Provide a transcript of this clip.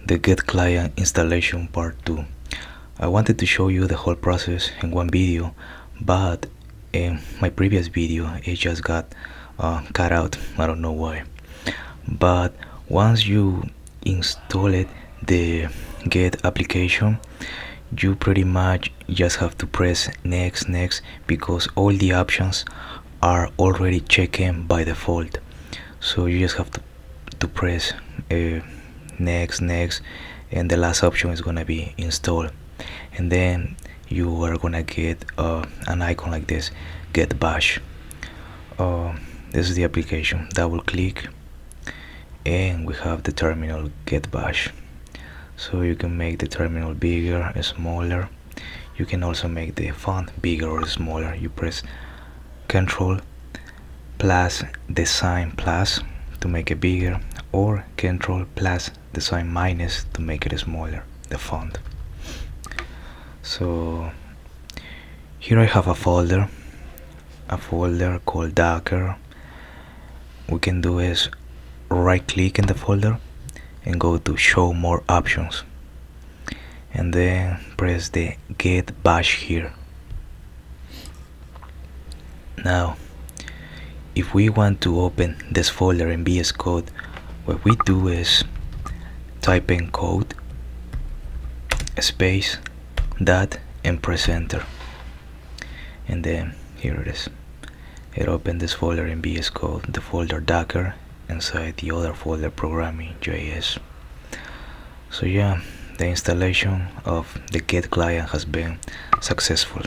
the Git client installation part 2. I wanted to show you the whole process in one video, but in my previous video it just got cut out. I don't know why. But once you install it, the Git application, you pretty much just have to press next because all the options are already checked by default. So you just have to press next, and the last option is gonna be install, and then you are gonna get an icon like this, Git Bash. This is the application. Double click and we have the terminal Git Bash. So you can make the terminal bigger or smaller. You can also make the font bigger or smaller. You press Ctrl plus the sign plus to make it bigger, or Ctrl plus the sign minus to make it smaller, the font. So here I have a folder called Docker. We can do is right click in the folder and go to show more options, and then press the Git Bash here. Now if we want to open this folder in VS Code, what we do is type in code space dot and press enter, and then here it is. It opened this folder in VS Code, the folder Docker, inside the other folder programming.js. So yeah, the installation of the Git client has been successful.